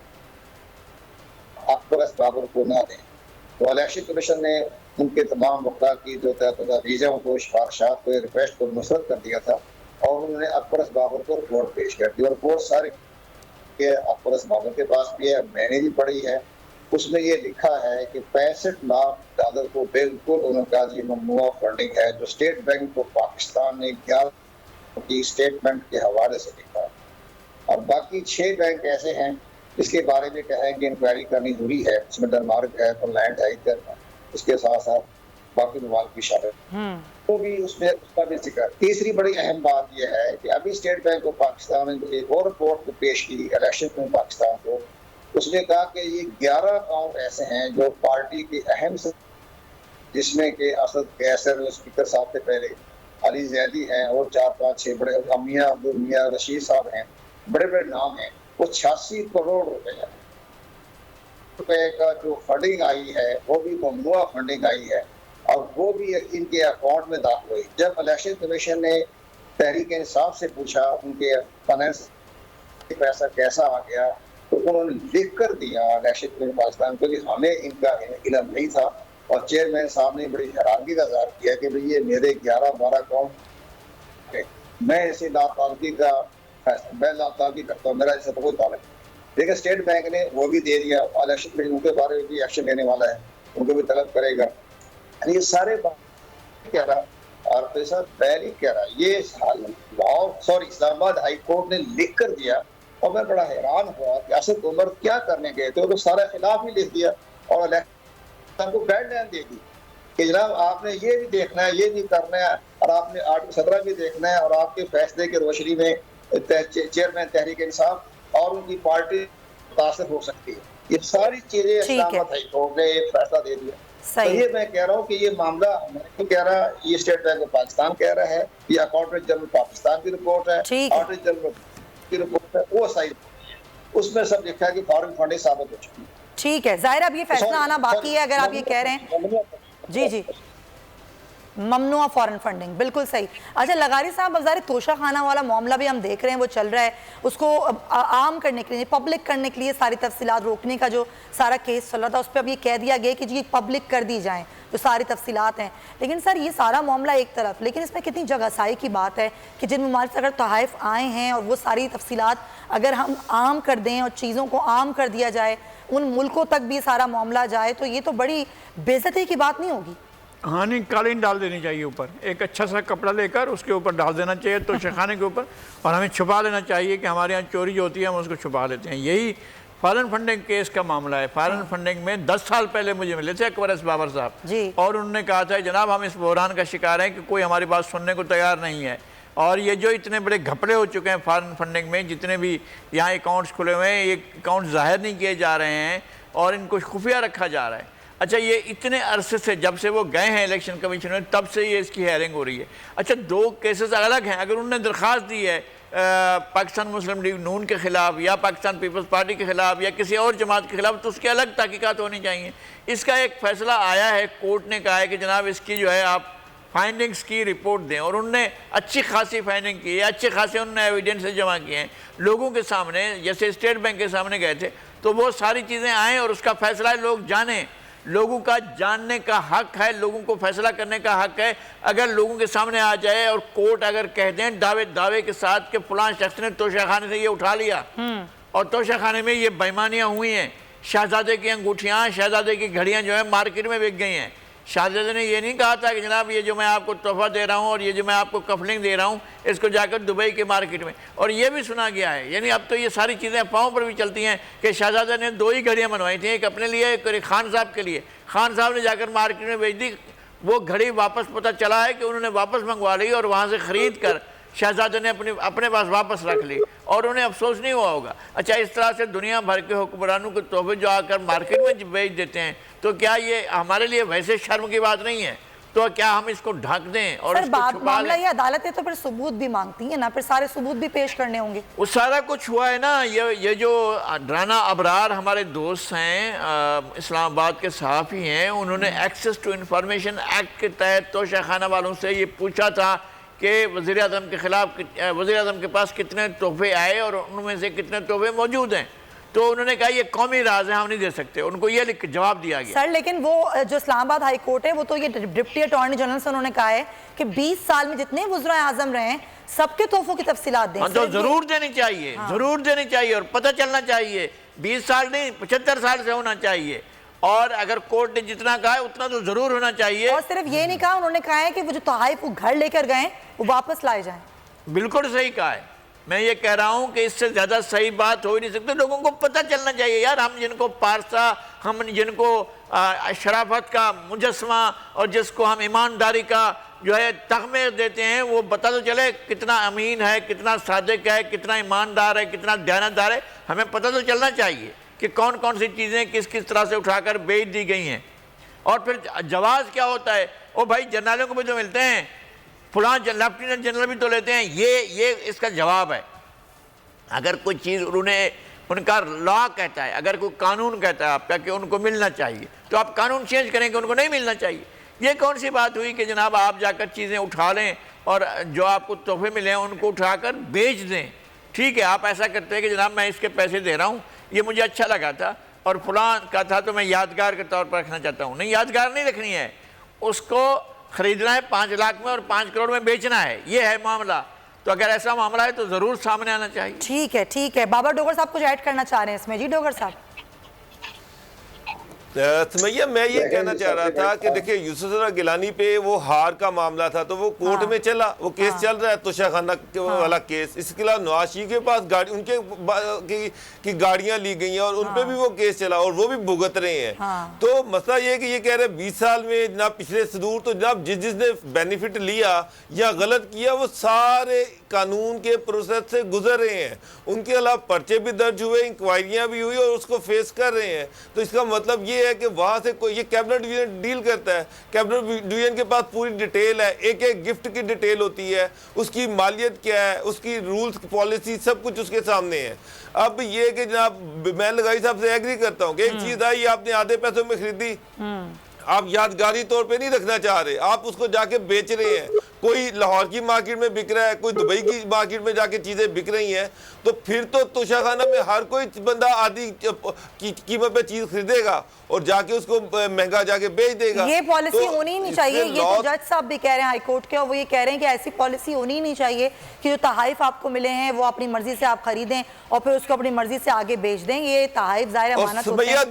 अकबर बाबर को ना दें, तो इलेक्शन कमीशन ने उनके तमाम वक्ता की जो तजवीज़ों को, सिफारिशात को, रिक्वेस्ट को मुस्तरद कर दिया था, और उन्होंने अकबर बाबर को रिपोर्ट पेश कर दी, और रिपोर्ट सारे भी है, अकबर उस्मानी के पास भी है, मैंने भी पढ़ी है। उसमें ये लिखा है कि 65 लाख डॉलर को बिल्कुल उनका जी ममनुआ फंडिंग है, जो स्टेट बैंक को पाकिस्तान ने 11 की स्टेटमेंट के हवाले से लिखा है। और बाकी 6 बैंक ऐसे हैं इसके बारे में कहें कि इंक्वायरी करनी जरूरी है, इसमें डेनमार्क है, फिनलैंड है, इधर है, इसके साथ साथ बाकी ममालिक भी शामिल तो भी उसमें उसका भी जिक्र। तीसरी बड़ी अहम बात यह है कि अभी स्टेट बैंक ऑफ पाकिस्तान ने एक और रिपोर्ट को पेश की इलेक्शन में पाकिस्तान को, उसने कहा कि ये 11 अकाउंट ऐसे हैं जो पार्टी के अहम से, जिसमें के असद कैसर स्पीकर साहब से पहले अली जैदी हैं और 4-5-6 बड़े मियां रशीद साहब हैं, बड़े बड़े नाम हैं। वो 86 करोड़ रुपए का जो फंडिंग आई है वो भी ममनुआ फंडिंग आई है और वो भी इनके अकाउंट में दाखिल हुई। जब इलेक्शन कमीशन ने तहरीक इंसाफ से पूछा उनके फाइनेंस पैसा कैसा आ गया, तो उन्होंने लिख कर दिया इलेक्शन कमीशन पाकिस्तान को कि हमें इनका इल्म नहीं था। और चेयरमैन साहब ने बड़ी हैरानगी का इज़हार किया कि भाई ये मेरे 11-12 अकाउंट, मैं इसे लातालगी का मैं लातालगी करता हूँ, मेरा इससे कोई ताल्लुक नहीं। लेकिन स्टेट बैंक ने वो भी दे दिया, इलेक्शन कमीशन उनके बारे में भी एक्शन लेने वाला है, उनको भी तलब करेगा। ये सारे कह रहा और पैसा पहले कह रहा ये इस्लामाबाद हाई कोर्ट ने लिख कर दिया और मैं बड़ा हैरान हुआ कि असद उमर क्या करने गए थे, तो सारा खिलाफ ही लिख दिया और इलेक्शन को गाइडलाइन दे दी कि जनाब आपने ये भी देखना है, ये भी करना है और आपने आर्टिकल 17 भी देखना है और आपके फैसले की रोशनी में चेयरमैन तहरीक इंसाफ और उनकी पार्टी मुतासर हो सकती है। ये सारी चीजें इस्लामाबाद हाई कोर्ट ने एक फैसला दे दिया। तो ये मैं कह रहा हूँ कि ये मामला मैं तो कह रहा, ये स्टेट बैंक ऑफ पाकिस्तान कह रहा है, ये अकाउंटेंट जनरल पाकिस्तान की रिपोर्ट है, ऑडिटर जनरल की रिपोर्ट है, वो सही उसमें सब लिखा है कि फॉरेन फंडिंग साबित हो चुकी है। ठीक है, जाहिर अब ये फैसला आना बाकी है। अगर आप ये कह रहे हैं जी ममनुआ फॉरेन फंडिंग, बिल्कुल सही। अच्छा लगारी साहब, अब तोशा खाना वाला मामला भी हम देख रहे हैं, वो चल रहा है, उसको आम करने के लिए, पब्लिक करने के लिए सारी तफसीलात रोकने का जो सारा केस चल रहा था, उस पर अब ये कह दिया गया कि जी पब्लिक कर दी जाएँ तो सारी तफसीलात हैं। लेकिन सर ये सारा मामला एक तरफ, लेकिन इसमें कितनी जगहसाई की बात है कि जिन ममालिक से अगर तोहफ़ आए हैं और वो सारी तफसीलात अगर हम आम कर दें और चीज़ों को आम कर दिया जाए, उन मुल्कों तक भी सारा मामला जाए, तो ये तो बड़ी बेइज्जती की बात नहीं होगी? हाँ, नहीं, कालीन डाल देनी चाहिए ऊपर, एक अच्छा सा कपड़ा लेकर उसके ऊपर डाल देना चाहिए तोशाखाने के ऊपर, और हमें छुपा लेना चाहिए कि हमारे यहाँ चोरी जो होती है हम उसको छुपा लेते हैं। यही फॉरेन फंडिंग केस का मामला है। फॉरेन फंडिंग में 10 साल पहले मुझे मिले थे अकबर बाबर साहब, और उन्होंने कहा था जनाब हम इस बहरान का शिकार हैं कि कोई हमारी बात सुनने को तैयार नहीं है, और ये जो इतने बड़े घपले हो चुके हैं फॉरेन फंडिंग में, जितने भी यहाँ अकाउंट्स खुले हुए हैं, ये अकाउंट जाहिर नहीं किए जा रहे हैं और इनको खुफिया रखा जा रहा है। अच्छा, ये इतने अरसे से जब से वो गए हैं इलेक्शन कमीशन में, तब से ये इसकी हेयरिंग हो रही है। अच्छा, 2 केसेस अलग हैं। अगर उन्होंने दरख्वास्त दी है पाकिस्तान मुस्लिम लीग नून के ख़िलाफ़ या पाकिस्तान पीपल्स पार्टी के ख़िलाफ़ या किसी और जमात के ख़िलाफ़, तो उसकी अलग तहकीकात होनी चाहिए। इसका एक फ़ैसला आया है, कोर्ट ने कहा है कि जनाब इसकी जो है आप फाइंडिंग्स की रिपोर्ट दें, और उनने अच्छी खासी फाइंडिंग की है, अच्छे खासे उन्होंने एविडेंस जमा किए हैं लोगों के सामने, जैसे स्टेट बैंक के सामने गए थे, तो वो सारी चीज़ें आएँ और उसका फ़ैसला लोग जानें। लोगों का जानने का हक है, लोगों को फैसला करने का हक है। अगर लोगों के सामने आ जाए और कोर्ट अगर कह दें दावे के साथ कि फलां शख्स ने तोशाखाने से ये उठा लिया और तोशाखाने में ये बेईमानियां हुई हैं, शहजादे की अंगूठियां, शहजादे की घड़ियां जो है मार्केट में बिक गई हैं, शहजादे ने ये नहीं कहा था कि जनाब ये जो मैं आपको तोहफा दे रहा हूँ और ये जो मैं आपको कफलिंग दे रहा हूँ इसको जाकर दुबई के मार्केट में, और ये भी सुना गया है। यानी अब तो ये सारी चीज़ें पाँव पर भी चलती हैं कि शहजादे ने 2 ही घड़ियाँ बनवाई थी, एक अपने लिए एक खान साहब के लिए। खान साहब ने जाकर मार्केट में बेच दी, वो घड़ी वापस पता चला है कि उन्होंने वापस मंगवा ली और वहाँ से ख़रीद कर शहजादे ने अपने पास वापस रख ली और उन्हें अफसोस नहीं हुआ होगा। अच्छा, इस तरह से दुनिया भर के हुक्मरानों के तोहफे जो आकर मार्केट में बेच देते हैं, तो क्या ये हमारे लिए वैसे शर्म की बात नहीं है? तो क्या हम इसको ढक दें और सर, मामला ये अदालत है तो फिर सबूत भी मांगती है ना, फिर सारे सबूत भी पेश करने होंगे। वो सारा कुछ हुआ है ना। ये जो राना अबरार हमारे दोस्त हैं, इस्लामाबाद के सहाफ़ी हैं, उन्होंने एक्सेस टू इंफॉर्मेशन एक्ट के तहत तोशाखाना वालों से ये पूछा था कि वज़ीर आज़म के ख़िलाफ़ वज़ीर आज़म के पास कितने तोहफे आए और उनमें से कितने तोहफे मौजूद हैं। तो उन्होंने कहा ये कौमी राज है, हम नहीं दे सकते। उनको ये जवाब दिया गया। सर लेकिन वो जो इस्लामाबाद हाई कोर्ट है वो तो ये डिप्टी अटॉर्नी जनरल से उन्होंने कहा है कि 20 साल में जितने वुज़रा आज़म रहे हैं सबके तोहफों की तफसीलात दें। तो जरूर देनी चाहिए, जरूर देनी चाहिए और पता चलना चाहिए। 20 साल नहीं 75 साल से होना चाहिए, और अगर कोर्ट ने जितना कहा है उतना तो जरूर होना चाहिए। और सिर्फ ये नहीं कहा, उन्होंने कहा है कि वो जो तोहफे वो घर लेकर गए वो वापस लाए जाएं। बिल्कुल सही कहा है। मैं ये कह रहा हूँ कि इससे ज़्यादा सही बात हो ही नहीं सकती। लोगों को पता चलना चाहिए यार, हम जिनको पारसा, हम जिनको शराफत का मुजस्मा और जिसको हम ईमानदारी का जो है तगमे देते हैं, वो पता तो चले कितना अमीन है, कितना सादिक है, कितना ईमानदार है, कितना दयानतदार है। हमें पता तो चलना चाहिए कि कौन कौन सी चीज़ें किस किस तरह से उठाकर बेच दी गई हैं। और फिर जवाब क्या होता है, ओ भाई जनरलों को भी तो मिलते हैं, फुलां लेफ्टिनेंट जनरल भी तो लेते हैं, ये इसका जवाब है। अगर कोई चीज़ उनका लॉ कहता है, अगर कोई कानून कहता है आपका कि उनको मिलना चाहिए, तो आप कानून चेंज करेंगे, उनको नहीं मिलना चाहिए। ये कौन सी बात हुई कि जनाब आप जाकर चीज़ें उठा लें और जो आपको तोहफे मिले हैं उनको उठाकर बेच दें। ठीक है, आप ऐसा करते हैं कि जनाब मैं इसके पैसे दे रहा हूँ, ये मुझे अच्छा लगा था और फुलां का था तो मैं यादगार के तौर पर रखना चाहता हूँ। नहीं, यादगार नहीं रखनी है, उसको खरीदना है 5 लाख में और 5 करोड़ में बेचना है, ये है मामला। तो अगर ऐसा मामला है तो ज़रूर सामने आना चाहिए। ठीक है, ठीक है। बाबा डोगर साहब कुछ ऐड करना चाह रहे हैं इसमें? जी डोगर साहब। सुमैया, मैं ये कहना चाह रहा था कि देखिए यूसुफ गिलानी पे वो हार का मामला था तो वो कोर्ट में चला, वो केस चल रहा है, तोशाखाना वाला केस। इसके अलावा नवाज शरीफ के पास गाड़ी उनके की गाड़ियां ली गई हैं और उन पे भी वो केस चला और वो भी भुगत रहे हैं। तो मसला ये है कि ये कह रहे हैं 20 साल में जनाब पिछले सदूर, तो जनाब जिसने बेनिफिट लिया या गलत किया वो सारे कानून के प्रोसेस से गुजर रहे हैं। उनके अलावा पर्चे भी दर्ज हुए, इंक्वायरियां भी हुई और उसको फेस कर रहे हैं। तो इसका मतलब ये है कि वहां से कोई, ये कैबिनेट डिवीजन डील करता है, कैबिनेट डिवीजन के पास पूरी डिटेल है, एक एक गिफ्ट की डिटेल होती है, उसकी मालियत क्या है, उसकी रूल्स पॉलिसी सब कुछ उसके सामने है। अब ये कि जनाब मैं लगाई साहब से एग्री करता हूँ कि एक चीज आई, आपने आधे पैसों में खरीदी, आप यादगारी तौर पे नहीं रखना चाह रहे, आप उसको जाके बेच रहे हैं। कोई लाहौर की मार्केट में बिक रहा है, कोई दुबई की मार्केट में जाके चीजें बिक रही हैं, तो फिर तो तोशाखाना में हर कोई बंदा आधी कीमत पे चीज खरीदेगा और जाके उसको महंगा जाके बेच देगा। ये पॉलिसी होनी ही नहीं चाहिए। ये तो जज साहब भी कह रहे हैं हाई कोर्ट के, और वो ये कह रहे हैं कि ऐसी पॉलिसी होनी ही नहीं चाहिए कि जो तहाइफ आपको मिले हैं वो अपनी मर्जी से आप खरीदें और फिर उसको अपनी मर्जी से आगे बेच दें। ये तहाइफ ज़ाहिर अमानत होते हैं।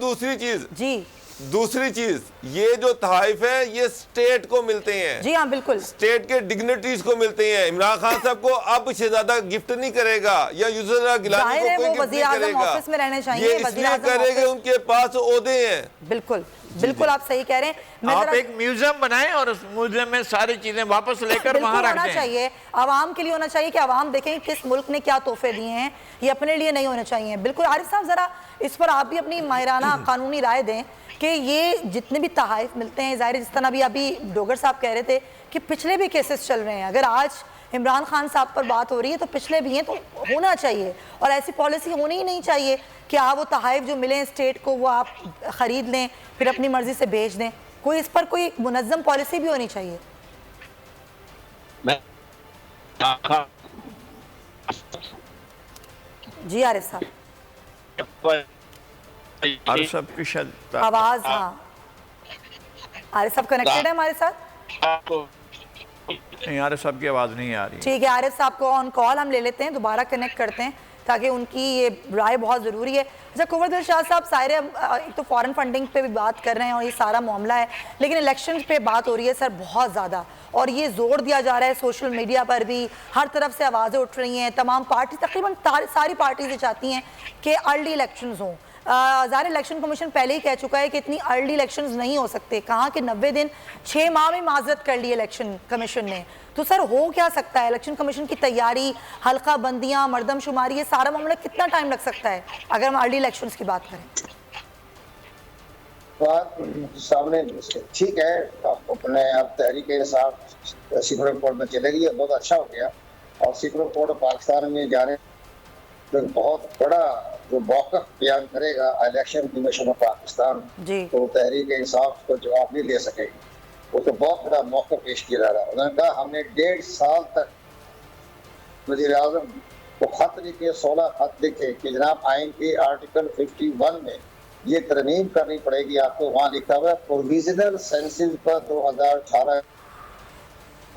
दूसरी चीज ये जो तहाइफ है ये स्टेट को मिलते हैं। जी हाँ, बिल्कुल, स्टेट के डिग्निटरीज को मिलते हैं। इमरान खान साहब को अब शहजादा गिफ्ट नहीं करेगा या यूसुफ गिलानी को कोई गिफ्ट नहीं करेगा, ऑफिस में रहने चाहिए, ये इसलिए करेंगे उनके पास ओहदे हैं। बिल्कुल बिल्कुल, आप सही कह रहे हैं। आप एक म्यूजियम बनाएं और उस म्यूजियम में सारी चीजें वापस लेकर वहां रख दें। होना चाहिए, आवाम के लिए होना चाहिए कि आवाम देखें किस मुल्क ने क्या तोहफे दिए हैं, ये अपने लिए नहीं होने चाहिए। बिल्कुल आरिफ साहब, जरा इस पर आप भी अपनी माहिराना कानूनी राय दें कि ये जितने भी तहाइफ मिलते हैं, ज़ाहिर जिस तरह भी अभी डोगर साहब कह रहे थे कि पिछले भी केसेस चल रहे हैं, अगर आज इमरान खान साहब पर बात हो रही है तो पिछले भी हैं, तो होना चाहिए। और ऐसी पॉलिसी होनी ही नहीं चाहिए कि आप वो तहाइफ जो मिले स्टेट को वो आप ख़रीद लें फिर अपनी मर्जी से बेच दें। कोई इस पर कोई मुनज़्ज़म पॉलिसी भी होनी चाहिए। जी आरिफ साहब, आरिफ साहब की शायद आवाज़, हाँ आरिफ साहब कनेक्टेड है हमारे साथ? नहीं, आरिफ साहब की आवाज़ नहीं आ रही। ठीक है, आरिफ साहब को ऑन कॉल हम ले लेते हैं, दोबारा कनेक्ट करते हैं ताकि उनकी ये राय बहुत ज़रूरी है। अच्छा कुंवर शाह साहब, सारे एक तो फॉरेन फंडिंग पे भी बात कर रहे हैं और ये सारा मामला है, लेकिन इलेक्शन पे बात हो रही है सर बहुत ज़्यादा, और ये जोर दिया जा रहा है सोशल मीडिया पर भी, हर तरफ से आवाज़ें उठ रही हैं। तमाम पार्टी, तकरीबन सारी पार्टीज़ चाहती हैं कि अर्ली इलेक्शंस हों। ज़ाहिर इलेक्शन कमीशन पहले ही कह चुका है कि इतनी अर्ली इलेक्शंस नहीं हो सकते, कहाँ कि 90 दिन 6 माह में माजरत कर ली इलेक्शन कमीशन ने। तो सर हो क्या सकता है? इलेक्शन कमीशन की तैयारी, हल्का बंदियाँ, मरदमशुमारी, ये सारा मामला कितना टाइम लग सकता है अगर हम अर्ली इलेक्शंस की बात करें? सामने ठीक है, अपने आप तहरीक इंसाफ सुप्रीम कोर्ट में चलेगी, बहुत अच्छा हो गया। और सुप्रीम कोर्ट पाकिस्तान में जाने तो बहुत बड़ा जो मौक़िफ़ बयान करेगा इलेक्शन कमीशन ऑफ पाकिस्तान, तो तहरीक इंसाफ को जवाब नहीं दे सकेगी। वो तो बहुत बड़ा मौक़िफ़ पेश किया जा रहा है। उन्होंने कहा हमने 1.5 साल तक वज़ीर आज़म वो खत लिखे, 16 खत लिखे कि जनाब आइन के आर्टिकल 51 में ये तरमीम करनी पड़ेगी आपको। वहाँ लिखा हुआ है प्रोविजनल सेंसिस पर 2018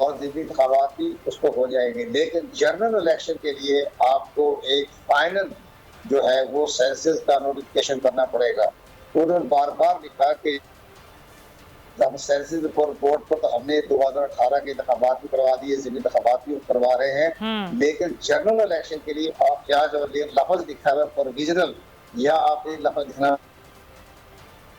और ज़िमनी इंतखाबात भी उसको हो जाएंगे, लेकिन जनरल इलेक्शन के लिए आपको एक फाइनल जो है वो सेंसिस का नोटिफिकेशन करना पड़ेगा। उन्होंने बार बार लिखा कि हम सेंसिस रिपोर्ट पर तो हमने 2018 के इंतखाबात भी करवा दिए, ज़िमनी इंतखाबात भी करवा रहे हैं, लेकिन जनरल इलेक्शन के लिए आप यहाँ जो लफ्ज लिखा हुआ है प्रोविजनल, या आप एक लफ्ज लिखना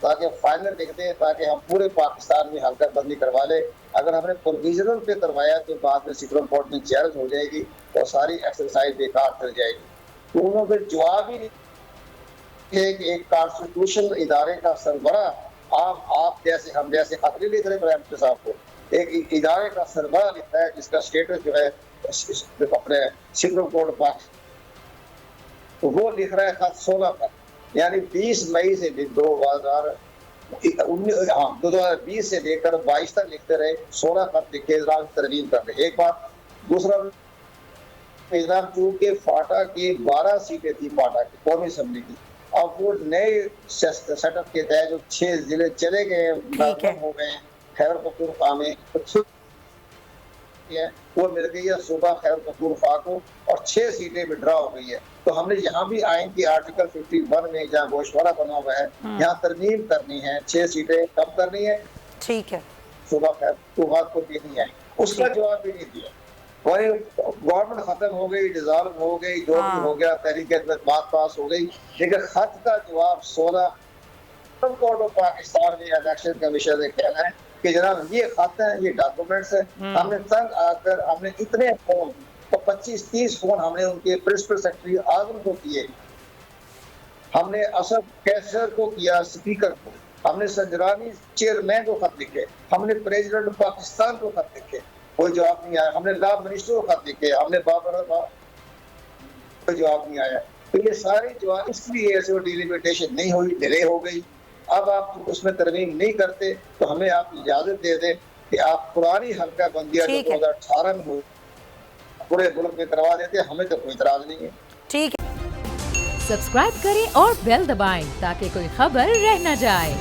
ताकि फाइनल लिख दें, ताकि हम पूरे पाकिस्तान में हल्का बंदी करवा ले। अगर हमने प्रोविजनल पे करवाया तो बाद में सुप्रीम कोर्ट में चैलेंज हो जाएगी और सारी एक्सरसाइज बेकार कर जाएगी। तो उन्होंने जवाब ही नहीं कि एक कॉन्स्टिट्यूशनल इदारे का सरबरा आप जैसे हम जैसे खत नहीं लिख रहे प्राइम मिनिस्टर साहब को, एक इदारे का सरबरा लिखता है जिसका स्टेटस जो है अपने सुप्रीम कोर्ट पास, तो वो लिख रहा है खत 16 का, यानी 20 मई से 2020 से लेकर 22 तक लिखते रहे, 16 खत लिखे तरमीम कर रहे। एक बात, दूसरा निजाम चूंकि फाटा की 12 सीटें थी पाटा की कौमी असम्बली की, अब वो नए सेटअप के तहत जो 6 जिले चले गए हो गए, खैबर पख्तूनख्वा में वो मिल गई है सूबा खैबर पख्तूनख्वा को और 6 सीटें विड्रा हो गई है। तो हमने यहाँ भी आइन की आर्टिकल 51 में जहाँ गोशवारा बना हुआ है यहाँ तरमीम करनी है, 6 सीटें कम करनी है, ठीक है, सूबा खैबर पख्तूनख्वा को देनी है, उसका जवाब भी नहीं दिया। वही गवर्नमेंट खत्म हो गई, डिसॉल्व हो गई, जो भी हो गया, तहरीक बात पास हो गई, लेकिन खत का जवाब 16 कोर्ट ऑफ पाकिस्तान में इलेक्शन कमीशन ने कहना है कि जनाब ये खत है, ये डॉक्यूमेंट्स है, हमने तंग आकर हमने इतने फोन तो 25-30 फोन हमने उनके प्रिंसिपल सेक्रेटरी आजम को किए, हमने असद कैसर को किया, स्पीकर को, हमने संजरानी चेयरमैन को खत लिखे, हमने प्रेसिडेंट पाकिस्तान को खत लिखे, कोई जवाब नहीं आया, हमने लॉ मिनिस्टर को खत लिखे, हमने कोई जवाब नहीं आया। तो ये सारे जवाब इसलिए ऐसे डिलिमिटेशन नहीं हुई, डिले हो गई। अब आप उसमें तरमीम नहीं करते तो हमें आप इजाजत दे दें कि आप पुरानी हल्का बंदियां जो 2018 में हुई पूरे मुल्क में करवा देते, हमें तो कोई इतराज नहीं है। ठीक है, सब्सक्राइब करें और बेल दबाएं ताकि कोई खबर रह न जाए।